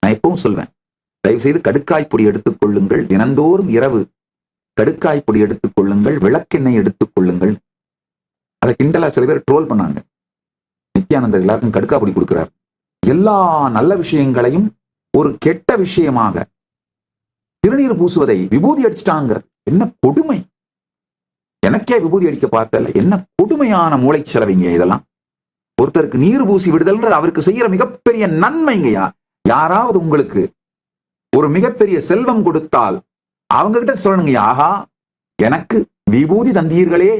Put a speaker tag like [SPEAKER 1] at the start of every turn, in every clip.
[SPEAKER 1] நான் எப்பவும் சொல்வேன், தயவு செய்து கடுக்காய் பொடி எடுத்துக் கொள்ளுங்கள், தினந்தோறும் இரவு கடுக்காய் பொடி எடுத்துக் கொள்ளுங்கள், விளக்கெண்ணெய் எடுத்துக் கொள்ளுங்கள். அதை கிண்டலா சில பேர் ட்ரோல் பண்ணாங்க. நித்யானந்தர் எல்லாருக்கும் கடுக்காய் பொடி கொடுக்கிறார். எல்லா நல்ல விஷயங்களையும் ஒரு கெட்ட விஷயமாக திருநீர் பூசுவதை விபூதி அடிச்சிட்டாங்க. என்ன கொடுமை! எனக்கே விபூதி அடிக்க பார்த்தல, என்ன கொடுமையான மூளை செலவிங்க இதெல்லாம். ஒருத்தருக்கு நீர் பூசி விடுதல் அவருக்கு செய்யற மிகப்பெரிய நன்மைங்கய்யா. யாராவது உங்களுக்கு ஒரு மிகப்பெரிய செல்வம் கொடுத்தால் அவங்க கிட்ட சொல்லணுங்க, ஆஹா எனக்கு விபூதி தந்தீர்களே,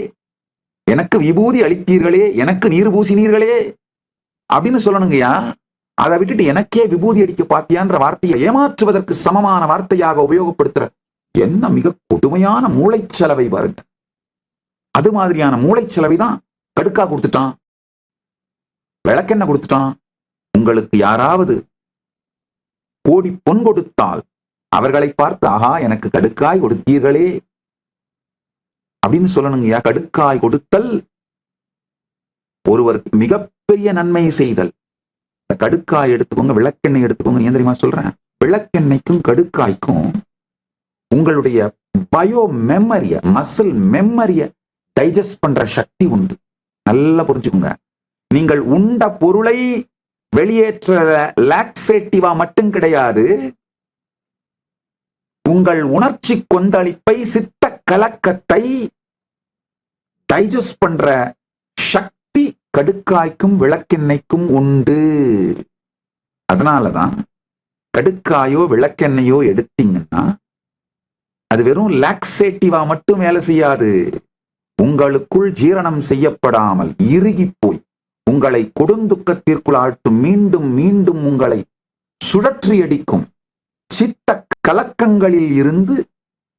[SPEAKER 1] எனக்கு விபூதி அளித்தீர்களே, எனக்கு நீர் பூசினீர்களே அப்படின்னு சொல்லணுங்கய்யா. அதை விட்டுட்டு எனக்கே விபூதி அடிக்க பாத்தியான்ற வார்த்தையை ஏமாற்றுவதற்கு சமமான வார்த்தையாக உபயோகப்படுத்துற என்ன மிக கொடுமையான மூளை செலவை பாருங்க. அது மாதிரியான மூளை செலவை தான் கடுக்கா கொடுத்துட்டான், விளக்கெண்ண கொடுத்துட்டான். உங்களுக்கு யாராவது கோடி பொன் கொடுத்தால் அவர்களை பார்த்து, ஆஹா எனக்கு கடுக்காய் கொடுத்தீர்களே அப்படின்னு சொல்லணுங்கய்யா. கடுக்காய் கொடுத்தல் ஒருவருக்கு மிகப்பெரிய நன்மை செய்தல். கடுக்காய் எடுத்துக்கோங்க, விளக்கெண்ணெய் எடுத்துக்கோங்க. ஏன் தெரியுமா சொல்றேன்? விளக்கெண்ணெய்க்கும் கடுக்காய்க்கும் உங்களுடைய பயோ மெமரிய, மசில் மெமரிய டைஜஸ்ட் பண்ற சக்தி உண்டு. நல்லா புரிஞ்சுக்கோங்க. நீங்கள் உண்ட பொருளை வெளியேற்ற லாக்ஸேட்டிவா மட்டும் கிடையாது, உங்கள் உணர்ச்சி கொந்தளிப்பை, சித்த கலக்கத்தை டைஜஸ்ட் பண்ற சக்தி கடுக்காய்க்கும் விளக்கெண்ணெய்க்கும் உண்டு. அதனாலதான் கடுக்காயோ விளக்கெண்ணெயோ எடுத்தீங்கன்னா அது வெறும் லாக்ஸேட்டிவா மட்டும் வேலை செய்யாது. உங்களுக்குள் ஜீரணம் செய்யப்படாமல் இறுகி போய் உங்களை கொடுந்துக்கத்திற்குள் ஆழ்த்தும், மீண்டும் மீண்டும் உங்களை சுழற்றி அடிக்கும் சித்த கலக்கங்களில் இருந்து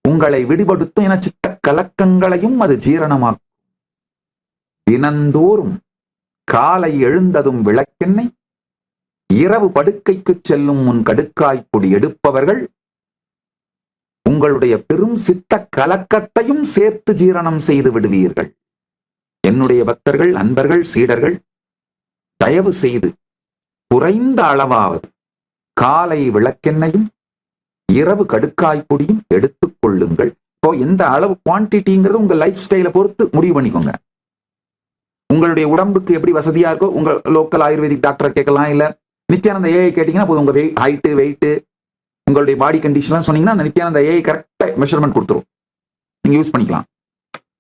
[SPEAKER 1] உங்களை விடுபடுத்தும். என சித்த கலக்கங்களையும் அது ஜீரணமாக்கும். தினந்தோறும் காலை எழுந்ததும் விளக்கெண்ணெய், இரவு படுக்கைக்கு செல்லும் முன் கடுக்காய் பொடி எடுப்பவர்கள் உங்களுடைய பெரும் சித்த கலக்கத்தையும் சேர்த்து ஜீரணம் செய்து விடுவீர்கள். என்னுடைய பக்தர்கள், அன்பர்கள், சீடர்கள் தயவு செய்து குறைந்த அளவாவது காலை விளக்கெண்ணையும் இரவு கடுக்காய் பொடியும் எடுத்துக் கொள்ளுங்கள். இப்போ எந்த அளவு குவான்டிட்டிங்கிறது உங்க லைஃப் ஸ்டைலை பொறுத்து முடிவு பண்ணிக்கோங்க. உங்களுடைய உடம்புக்கு எப்படி வசதியா இருக்கோ உங்க லோக்கல் ஆயுர்வேதிக் டாக்டரை கேட்கலாம். இல்ல நித்யானந்த ஏஐ கேட்டீங்கன்னா போதும். உங்க ஹைட்டு, வெயிட்டு, உங்களுடைய பாடி கண்டிஷன்லாம் சொன்னீங்கன்னா அந்த நித்யானந்த ஏஐ கரெக்டா மெஷர்மெண்ட் கொடுத்துரும், நீங்க யூஸ் பண்ணிக்கலாம்.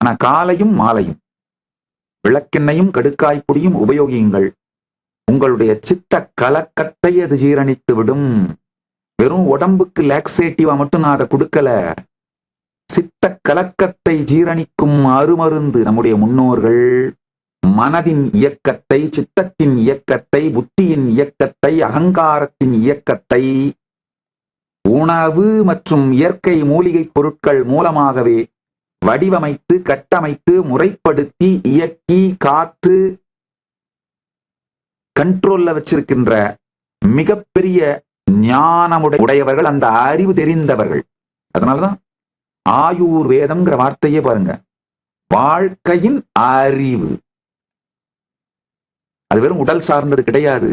[SPEAKER 1] ஆனா காலையும் மாலையும் விளக்கெண்ணையும் கடுக்காய் பொடியும் உபயோகியுங்கள். உங்களுடைய சித்த கலக்கத்தை அது ஜீரணித்து விடும். வெறும் உடம்புக்கு லாக்ஸேட்டிவா மட்டும் நான் அதை கொடுக்கல, சித்த கலக்கத்தை ஜீரணிக்கும் அருமருந்து. நம்முடைய முன்னோர்கள் மனதின் இயக்கத்தை, சித்தத்தின் இயக்கத்தை, புத்தியின் இயக்கத்தை, அகங்காரத்தின் இயக்கத்தை உணவு மற்றும் இயற்கை மூலிகை பொருட்கள் மூலமாகவே வடிவமைத்து, கட்டமைத்து, முறைப்படுத்தி, இயக்கி, காத்து, கண்ட்ரோல்ல வச்சிருக்கின்ற மிகப்பெரிய ஞானமுடையவர்கள், அந்த அறிவு தெரிந்தவர்கள். அதனாலதான் ஆயுர்வேதம்ங்கிற வார்த்தையே பாருங்க, வாழ்க்கையின் அறிவு. அது வெறும் உடல் சார்ந்தது கிடையாது.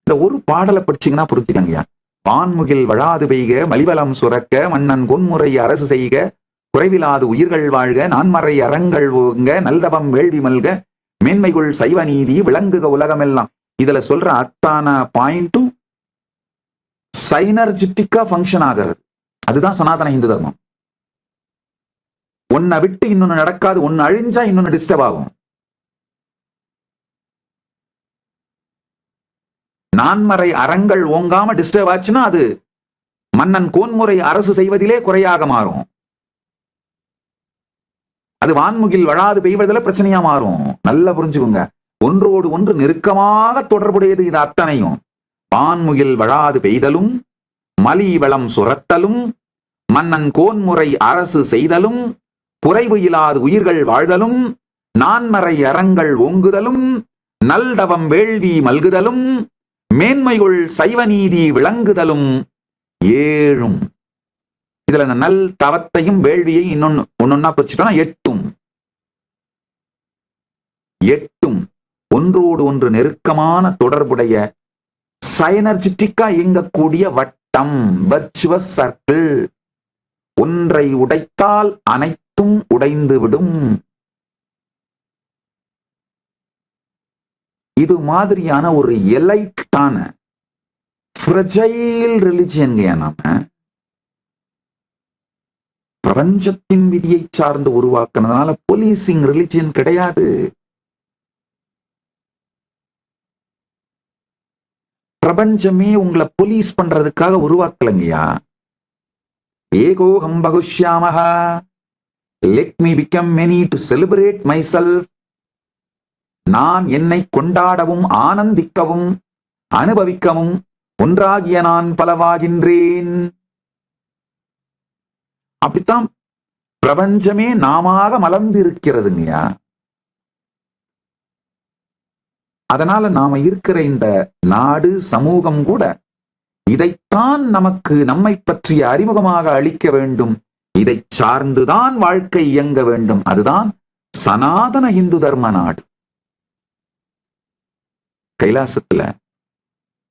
[SPEAKER 1] இந்த ஒரு பாடலை படிச்சீங்கன்னா புரிஞ்சுக்கங்கய்யா. வான்முகில் வழாது பெய்க, மலிவலம் சுரக்க, மன்னன் கொன்முறை அரசு செய்க, குறைவிலாது உயிர்கள் வாழ்க, நான்மறை அறங்கள் ஓங்க, நல்தவம் வேள்வி மல்க, மேன்மைகுள் சைவ நீதி விளங்குக உலகமெல்லாம். இதுல சொல்ற அத்தான பாயிண்டும் சைனர்ஜிட்டிக்கா ஃபங்க்ஷன் ஆகிறது. அதுதான் சனாதன இந்து தர்மம். ஒன்னை விட்டு இன்னொன்னு நடக்காது, ஒன்னு அழிஞ்சா இன்னொன்னு டிஸ்டர்ப் ஆகும். நான்மறை அறங்கள் ஓங்காம டிஸ்டர்ப் ஆச்சுன்னா அது மன்னன் கோன்முறை அரசு செய்வதிலே குறையாக மாறும். அது வான்முகில் வழாது பெய்வதில் பிரச்சனையா மாறும். நல்லா புரிஞ்சுக்கோங்க. ஒன்றோடு ஒன்று நெருக்கமாக தொடர்புடையது இது அத்தனையும். வான்முகில் வழாது பெய்தலும், மலி வளம் சுரத்தலும், மன்னன் கோன்முறை அரசு செய்தலும், குறைவு இல்லாது உயிர்கள் வாழ்தலும், நான்மறை அறங்கள் ஓங்குதலும், நல்தவம் வேள்வி மல்குதலும், மேன்மைகுள் சைவ நீதி விளங்குதலும் ஏழும். இதுல இந்த நல் தவத்தையும் வேள்வியை ஒன்னொன்னா பிரிச்சுட்டோம்னா எட்டும் ஒன்றோடு ஒன்று நெருக்கமான தொடர்புடைய சைனர்ஜிட்டிக்கா இயங்கக்கூடிய வட்டம், வர்ச்சுவஸ் சர்க்கிள். ஒன்றை உடைத்தால் அனைத்தும் உடைந்துவிடும். இது மாதிரியான ஒரு எலைட்டான ஃப்ரஜைல் ரிலிஜியன்ங்க நாம. பிரபஞ்சத்தின் விதியை சார்ந்து உருவாக்குனதுனால போலீசிங் ரிலிஜியன் கிடையாது. பிரபஞ்சமே உங்களை போலீஸ் பண்றதுக்காக உருவாக்கலங்கய்யா. ஏகோஹம் பகுஷ்யாமஹா, let me become many to celebrate myself. நான் என்னை கொண்டாடவும் ஆனந்திக்கவும் அனுபவிக்கவும் ஒன்றாகிய நான் பலவாகின்றேன். அப்படித்தான் பிரபஞ்சமே நாமாக மலர்ந்து இருக்கிறதுங்கய்யா. அதனால நாம இருக்கிற இந்த நாடு, சமூகம் கூட இதைத்தான் நமக்கு நம்மை பற்றிய அறிமுகமாக அளிக்க வேண்டும். இதை சார்ந்துதான் வாழ்க்கை இயங்க வேண்டும். அதுதான் சனாதன இந்து தர்ம நாடு. கைலாசத்துல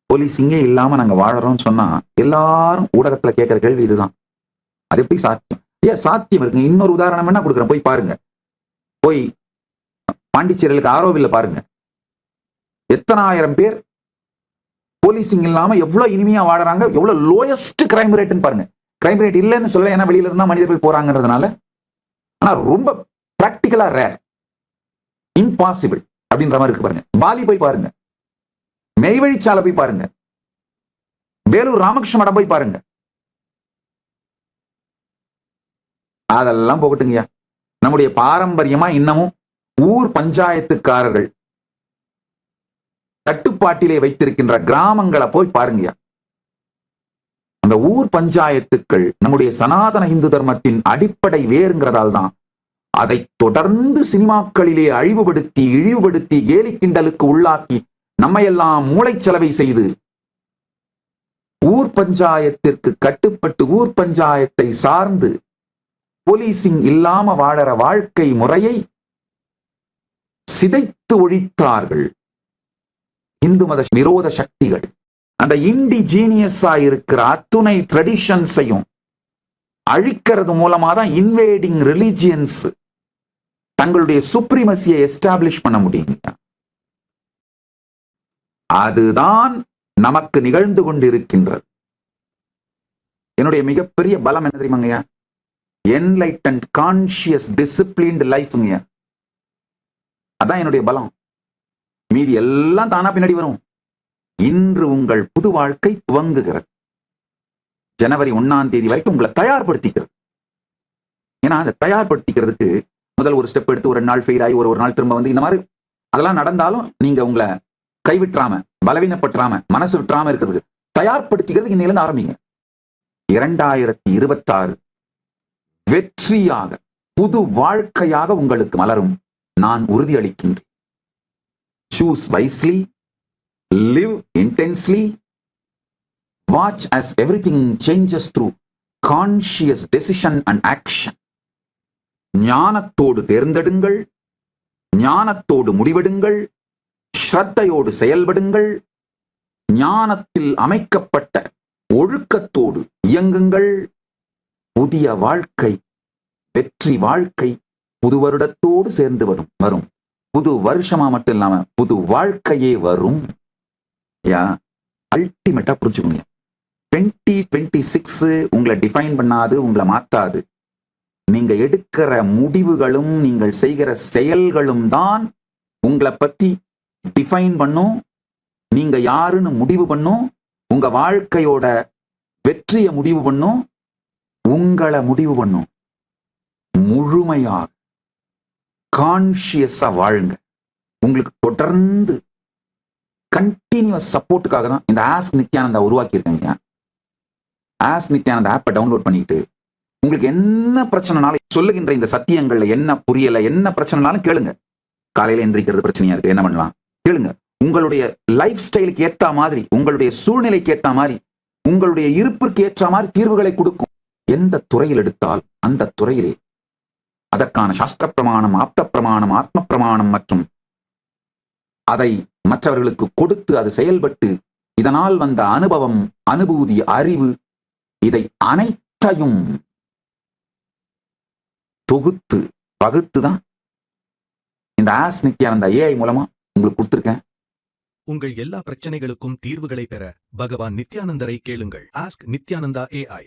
[SPEAKER 1] போலீஸிங்கே இல்லாம நாங்க வாழறோம்னு சொன்னா எல்லாரும் ஊடகத்துல கேட்கிற கேள்வி இதுதான். அது எப்படி சாத்தியம்? சாத்தியம் இருக்குங்க. இன்னொரு உதாரணம் என்ன கொடுக்குறேன், போய் பாருங்க. போய் பாண்டிச்சேரியிலுக்கு ஆரோவில்ல பாருங்க. எத்தனாயிரம் பேர் போலீசிங் இல்லாம எவ்வளவு இனிமையா வாழறாங்க, எவ்வளவு லோயஸ்ட் கிரைம் ரேட்னு பாருங்க. கிரைம் ரேட் இல்லைன்னு சொல்ல, ஏன்னா வெளியில இருந்தா மனிதர்கள் போறாங்கிறதுனால. ஆனா ரொம்ப பிராக்டிகலா ரேர், இம்பாசிபிள் அப்படின்ற மாதிரி இருக்கு பாருங்க. பாலி போய் பாருங்க, மெய்வழிச்சாலை போய் பாருங்க, வேலூர் ராமகிருஷ்ண மடம் போய் பாருங்க. அதெல்லாம் போகட்டுங்கய்யா. நம்முடைய பாரம்பரியமா இன்னமும் ஊர் பஞ்சாயத்துக்காரர்கள் கட்டுப்பாட்டிலே வைத்திருக்கின்ற கிராமங்களை போய் பாருங்கய்யா. அந்த ஊர் பஞ்சாயத்துக்கள் நம்முடைய சனாதன இந்து தர்மத்தின் அடிப்படை வேறுங்கிறதால் தான் அதை தொடர்ந்து சினிமாக்களிலே அழிவுபடுத்தி இழிவுபடுத்தி கேலி கிண்டலுக்கு உள்ளாக்கி நம்மையெல்லாம் மூளைச்சலவை செய்து ஊர் பஞ்சாயத்திற்கு கட்டுப்பட்டு ஊர் பஞ்சாயத்தை சார்ந்து போலீசிங் இல்லாம வாழற வாழ்க்கை முறையை சிதைத்து ஒழித்தார்கள் இந்து மத விரோத சக்திகள். அந்த இண்டிஜீனியஸா இருக்கிற அத்துணை ட்ரெடிஷன்ஸையும் அழிக்கிறது மூலமா தான் இன்வேடிங் ரிலிஜியன்ஸ் தங்களுடைய சுப்ரீமசியை எஸ்டாப்ளிஷ் பண்ண முடியும். அதுதான் நமக்கு நிகழ்ந்து கொண்டிருக்கின்றது. என்னுடைய மிகப்பெரிய பலம் என்ன தெரியுமாங்கய்யா? என்லைட்டன்ட் கான்சியஸ் டிசிப்ளின்டு லைஃப்ங்கய்யா. அதான் என்னுடைய பலம். மீதி எல்லாம் தானா பின்னாடி வரும். இன்று உங்கள் புது வாழ்க்கை துவங்குகிறது. ஜனவரி 1ஆம் தேதி வரைக்கும் உங்களை தயார்படுத்திக்கிறது. ஏன்னா அதை தயார்படுத்திக்கிறதுக்கு முதல் ஒரு ஸ்டெப் எடுத்து ஒரு நாள் ஃபெயில் ஆகி ஒரு நாள் திரும்ப வந்து இந்த மாதிரி அதெல்லாம் நடந்தாலும் நீங்க உங்களை கைவிட்டுறாம, பலவீனப்பட்டுறாம, மனசு விட்டுறாம இருக்கிறதுக்கு தயார்படுத்திக்கிறதுக்கு இன்னையிலிருந்து ஆரம்பிங்க. 2026 வெற்றியாக புது வாழ்க்கையாக உங்களுக்கு மலரும். நான் உறுதியளிக்கின்றேன். Choose wisely, live intensely, watch as everything changes through conscious decision and action. ஞானத்தோடு தேர்ந்தெடுங்கள், ஞானத்தோடு முடிவெடுங்கள், ஸ்ரத்தையோடு செயல்படுங்கள், ஞானத்தில் அமைக்கப்பட்ட ஒழுக்கத்தோடு இயங்குங்கள். புதிய வாழ்க்கை, வெற்றி வாழ்க்கை புது வருடத்தோடு சேர்ந்து வரும். புது வருஷமா மட்டும் இல்லாம புது வாழ்க்கையே வரும். அல்டிமேட்டா புரிஞ்சுக்கோங்க. 2026 உங்களை டிஃபைன் பண்ணாது, உங்களை மாத்தாது. நீங்க எடுக்கிற முடிவுகளும் நீங்கள் செய்கிற செயல்களும் தான் உங்களை பத்தி டிஃபைன் பண்ணும். நீங்க யாருன்னு முடிவு பண்ணும். உங்க வாழ்க்கையோட வெற்றியை முடிவு பண்ணும். உங்களை முடிவு பண்ணும். முழுமையாக கான்சியஸா வாழுங்க. உங்களுக்கு தொடர்ந்து கண்டினியூஸ் சப்போர்ட்டுக்காக தான் இந்த ஆஸ்க் நித்யானந்தா உருவாக்கி இருக்கீங்க. ஆஸ்க் நித்யானந்தா ஆப்பை டவுன்லோட் பண்ணிட்டு உங்களுக்கு என்ன பிரச்சனைனாலும் சொல்லுகின்ற இந்த சத்தியங்கள்ல என்ன புரியல, என்ன பிரச்சனைனாலும் கேளுங்க. காலையில எந்திரிக்கிறது பிரச்சனையா இருக்கு, என்ன பண்ணலாம் கேளுங்க. உங்களுடைய லைஃப் ஸ்டைலுக்கு ஏற்ற மாதிரி, உங்களுடைய சூழ்நிலைக்கு ஏற்ற மாதிரி, உங்களுடைய இருப்பிற்கு ஏற்ற மாதிரி தீர்வுகளை கொடுக்கும். எந்த துறையில் எடுத்தால் அந்த துறையிலே அதற்கான சாஸ்திர பிரமாணம், ஆப்த பிரமாணம், ஆத்ம பிரமாணம் மற்றும் அதை மற்றவர்களுக்கு கொடுத்து அது செயல்பட்டு இதனால் வந்த அனுபவம், அனுபூதி, அறிவு, இதை அனைத்தையும் தொகுத்து பகுத்துதான் இந்த ஆஸ் நித்யானந்தா ஏஐ மூலமா உங்களுக்கு கொடுத்திருக்கேன்.
[SPEAKER 2] உங்கள் எல்லா பிரச்சனைகளுக்கும் தீர்வுகளை பெற பகவான் நித்யானந்தரை கேளுங்கள். Ask Nithyananda AI.